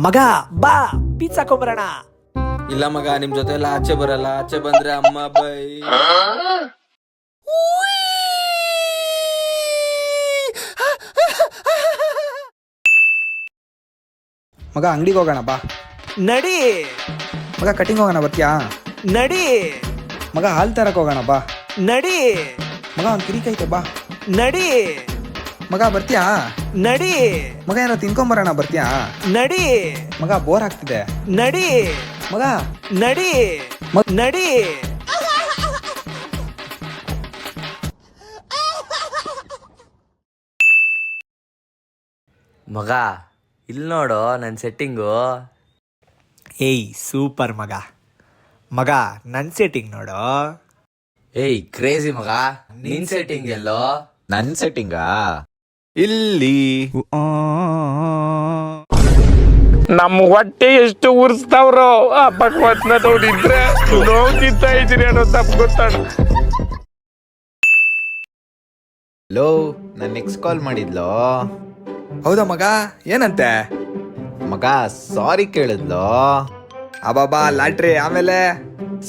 ಮಗ ಬಾ ಪಿಜ್ಜಾ ಕೊಂಬರೋಣ. ಇಲ್ಲ ಮಗ, ನಿಮ್ ಜೊತೆ ಎಲ್ಲ ಆಚೆ ಬರಲ್ಲ. ಆಚೆ ಬಂದ್ರೆ ಅಮ್ಮ ಬೈ. ಮಗ ಅಂಗಡಿಗೆ ಹೋಗೋಣ ಬಾ. ನಡಿ ಮಗ ಕಟಿಂಗ್ ಹೋಗೋಣ ಬರ್ತೀಯಾ? ನಡಿ ಮಗ ಹಾಲು ತರಕ್ ಹೋಗೋಣ ಬಾ. ನಡಿ ಮಗ ಒಂದು ಕಿರಿಕೈತೆ ಬಾ. ನಡಿ ಮಗ ಬರ್ತೀಯಾ? ನಡಿ ಮಗ ಏನೋ ತಿನ್ಕೊಂಬರೋಣ ಬರ್ತೀಯಾ? ನಡಿ ಮಗ ಬೋರ್ ಆಗ್ತಿದೆ. ನಡಿ ಮಗ ನಡಿ ನಡಿ. ಮಗ ಇಲ್ಲಿ ನೋಡು ನನ್ನ ಸೆಟ್ಟಿಂಗು. ಏಯ್ ಸೂಪರ್ ಮಗ. ಮಗ ನನ್ ಸೆಟ್ಟಿಂಗ್ ನೋಡು. ಏಯ್ ಕ್ರೇಜಿ ಮಗ, ನಿನ್ ಸೆಟ್ಟಿಂಗ್ ಎಲ್ಲೋ? ನನ್ ಸೆಟ್ಟಿಂಗಾ ಇಲ್ಲಿ. ನಮ್ಮ ಹೊಟ್ಟೆ ಎಷ್ಟು ಉರ್ಸ್ತಾವ್ರೋ ಆ ಭಗವತ್ನ ನೋಡಿದ್ರೆ ನೋಡ್ತಿದ್ದ ಇದ್ರಿ ಅನ್ನೋ ತಪ್ಪು ಗೊತ್ತಾಣ. ಲೋ ನನ್ ನೆಕ್ಸ್ಟ್ ಕಾಲ್ ಮಾಡಿದ್ಲೋ. ಹೌದಾ ಮಗ ಏನಂತೆ? ಮಗ ಸಾರಿ ಕೇಳಿದ್ಲೋ. ಅಬಾಬಾ ಲಾಟ್ರಿ. ಆಮೇಲೆ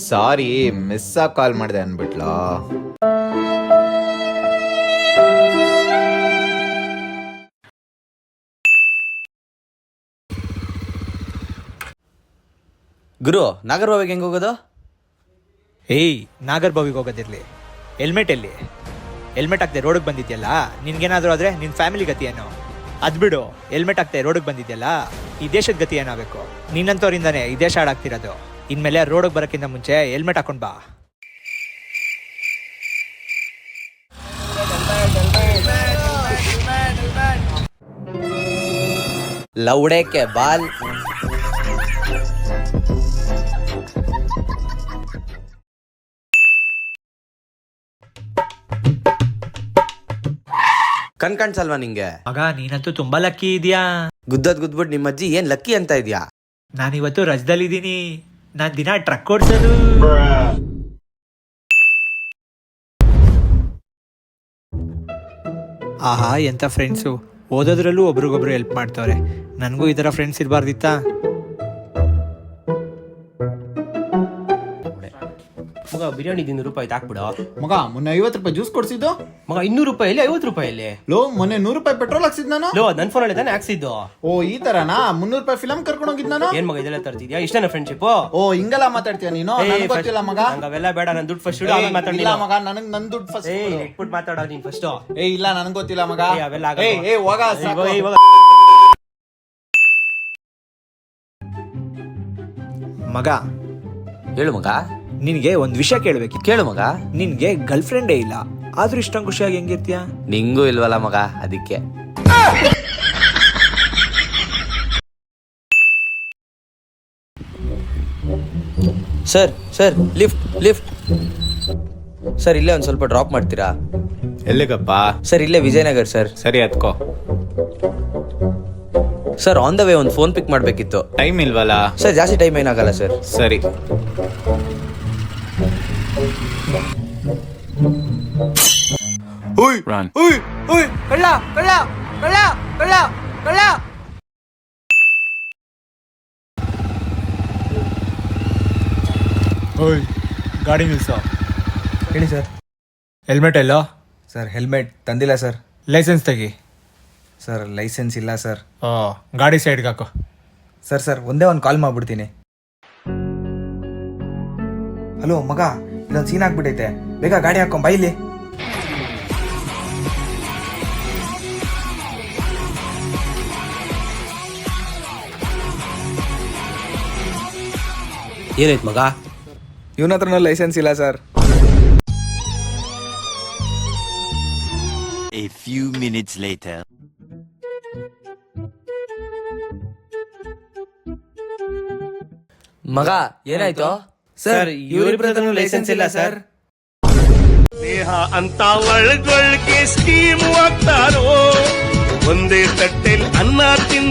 ಸಾರಿ ಮಿಸ್ ಆಗಿ ಕಾಲ್ ಮಾಡಿದೆ ಅನ್ಬಿಟ್ಲೋ. ಗುರು, ನಾಗರ್ಬಾವಿಗೆ ಹೆಂಗ್ ಹೋಗೋದು? ಏಯ್ ನಾಗರ್ಬಾವಿಗೆ ಹೋಗೋದಿರ್ಲಿ, ಹೆಲ್ಮೆಟ್ ಎಲ್ಲಿ? ಹೆಲ್ಮೆಟ್ ಹಾಕ್ದೆ ರೋಡಿಗೆ ಬಂದಿದ್ಯಲ್ಲ, ನಿನ್ಗೇನಾದ್ರೂ ಆದ್ರೆ ನಿನ್ ಫ್ಯಾಮಿಲಿ ಗತಿ ಏನೋ? ಅದ್ ಬಿಡು, ಹೆಲ್ಮೆಟ್ ಹಾಕ್ದೆ ರೋಡಿಗೆ ಬಂದಿದ್ಯಲ್ಲ, ಈ ದೇಶದ ಗತಿ ಏನಾಗಬೇಕು? ನಿನ್ನಂತವರಿಂದಾನೆ ಈ ದೇಶ ಹಾಳಾಗ್ತಿರೋದು. ಇನ್ಮೇಲೆ ರೋಡಿಗೆ ಬರೋಕ್ಕಿಂತ ಮುಂಚೆ ಹೆಲ್ಮೆಟ್ ಹಾಕೊಂಡ್ ಬಾ. ಲೌಡೇಕೆ ಬಾಲ್. ಕಣ್ ಕಾಣ್ಸಲ್ವಾ ನಿಂಗೆ? ಮಗ ನೀನಂತೂ ತುಂಬಾ ಲಕ್ಕಿ ಇದೆಯಾ. ಗುದ್ದಬಿಟ್ಟು ನಿಮ್ಮ ಅಜ್ಜಿ ಏನ್ ಲಕ್ಕಿ ಅಂತ ಇದ್ಯಾ? ನಾನಿವತ್ತು ರಜದಲ್ಲಿದ್ದೀನಿ. ನಾನ್ ದಿನ ಟ್ರಕ್ ಓಡ್ಸೋದು. ಆಹಾ ಎಂತ ಫ್ರೆಂಡ್ಸು. ಓದೋದ್ರಲ್ಲೂ ಒಬ್ರಿಗೊಬ್ರು ಹೆಲ್ಪ್ ಮಾಡ್ತವ್ರೆ. ನನಗೂ ಈ ಥರ ಫ್ರೆಂಡ್ಸ್ ಇರಬಾರ್ದಿತ್ತಾ? ಮಗ ಬಿರಿಯಾನಿ 200 ರೂಪಾಯಿ ಹಾಕ್ಬಿಡು. ಮಗ ಮೊನ್ನೆ 50 ರೂಪಾಯಿ ಜ್ಯೂಸ್ ಕೊಡ್ಸಿದ್ದು. ಮಗ 200 ರೂಪಾಯಿ 50 ರೂಪಾಯಿ ಲೋ ಮೊನ್ನೆ 100 ರೂಪಾಯಿ ಪೆಟ್ರೋಲ್ ಹಾಕ್ಸಿದ್ ನಾನು. ಲೋ ನನ್ ಫೋನ್ ಅಲ್ಲಿ ತಾನೆ ಹಾಕ್ಸಿದ್ದು. ಓ ಈ ತರನಾ? 300 ರೂಪಾಯಿ ಫಿಲಂ ಕರ್ಕೊಂಡು ಹೋಗಿದ್ ನಾನು. ಏನ್ ಮಗ ಇದೆಲ್ಲ ತರ್ತಿದ್ಯಾ? ಇಷ್ಟೇನ ಫ್ರೆಂಡ್ಶಿಪ್? ಓ ಹಿಂಗೆಲ್ಲ ಮಾತಾಡ್ತೀಯ ನೀನು? ನನಗೆ ಗೊತ್ತಿಲ್ಲ ಮಗ. ಅವೆಲ್ಲ ಬೇಡ, ನನ್ ದುಡ್ಡು ಫಸ್ಟ್ ಇಡು, ಆಮೇಲೆ ಮಾತಾಡಿ. ಇಲ್ಲ ಮಗ, ನನಗೆ ನನ್ ದುಡ್ಡು ಫಸ್ಟ್. ಇಟ್ಬಿಟ್ಟು ಮಾತಾಡೋ ನೀನ್ ಫಸ್ಟ್. ಇಲ್ಲ ನನಗೆ ಗೊತ್ತಿಲ್ಲ ಮಗ. ಅವೆಲ್ಲ ಆಗಲ್ಲ. ಹೋಗ ಸಾಕು. ಮಗ ಹೇಳು ಮಗ. ನಿನ್ಗೆ ಒಂದ್ ವಿಷಯ ಕೇಳ್ಬೇಕು. ಕೇಳು ಮಗ. ನಿನ್ಗೆ ಗರ್ಲ್ ಫ್ರೆಂಡೇ ಇಲ್ಲ, ಆದ್ರೂ ಇಷ್ಟೊಂದು ಖುಷಿಯಾಗಿ ಹೆಂಗಿರ್ತೀಯ? ನಿಂಗೂ ಇಲ್ವಲ್ಲ ಮಗ, ಅದಕ್ಕೆ. Sir sir lift lift. Sir ಇಲ್ಲೇ ಒಂದ್ ಸ್ವಲ್ಪ ಡ್ರಾಪ್ ಮಾಡ್ತೀರಾ? ಎಲ್ಲಿಗಪ್ಪ? ಸರ್ ಇಲ್ಲೇ ವಿಜಯನಗರ್ ಸರ್. ಸರಿ ಹತ್ಕೋ. ಸರ್ ಆನ್ ದ ವೇ ಒಂದು ಫೋನ್ ಪಿಕ್ ಮಾಡ್ಬೇಕಿತ್ತು. ಟೈಮ್ ಇಲ್ವಲ್ಲ? ಸರ್ ಜಾಸ್ತಿ ಟೈಮ್ ಏನಾಗಲ್ಲ ಸರ್. ಸರಿ. Run. ಕಳ್ಳ ಕಳ್ಳ ಕಳ್ಳ ಕಳ್ಳ ಕಳ್ಳ. ಓಯ್ ಗಾಡಿ ನಿಲ್ಸೋ. ಹೇಳಿ ಸರ್. ಹೆಲ್ಮೆಟ್ ಎಲ್ಲೋ? ಸರ್ ಹೆಲ್ಮೆಟ್ ತಂದಿಲ್ಲ ಸರ್. ಲೈಸೆನ್ಸ್ ತೆಗಿ. ಸರ್ ಲೈಸೆನ್ಸ್ ಇಲ್ಲ ಸರ್. ಓ ಗಾಡಿ ಸೈಡ್ಗೆ ಹಾಕೋ. ಸರ್ ಒಂದೇ ಒಂದು ಕಾಲ್ ಮಾಡ್ಬಿಡ್ತೀನಿ. ಹಲೋ ಮಗ, ಇಲ್ಲೊಂದು ಸೀನ್ ಆಗ್ಬಿಟ್ಟೈತೆ, ಬೇಗ ಗಾಡಿ ಹಾಕೊಂಡ್ ಬೈಲಿ. ಏನಾಯ್ತು ಮಗ? ಇವನ ಹತ್ರನೂ ಲೈಸೆನ್ಸ್ ಇಲ್ಲ sir. A few minutes later. ಮಗ ಏನಾಯ್ತು? ಸರ್ ಇವರಿಬ್ಬರದೂ ಲೈಸೆನ್ಸ್ ಇಲ್ಲ ಸರ್. ದೇಹ ಅಂತ ಒಳಗೊಳಗೆ ಸ್ಕೀಮ್ ಆಗ್ತಾರೋ, ಒಂದೇ ತಟ್ಟೆಲ್ ಅನ್ನ ತಿನ್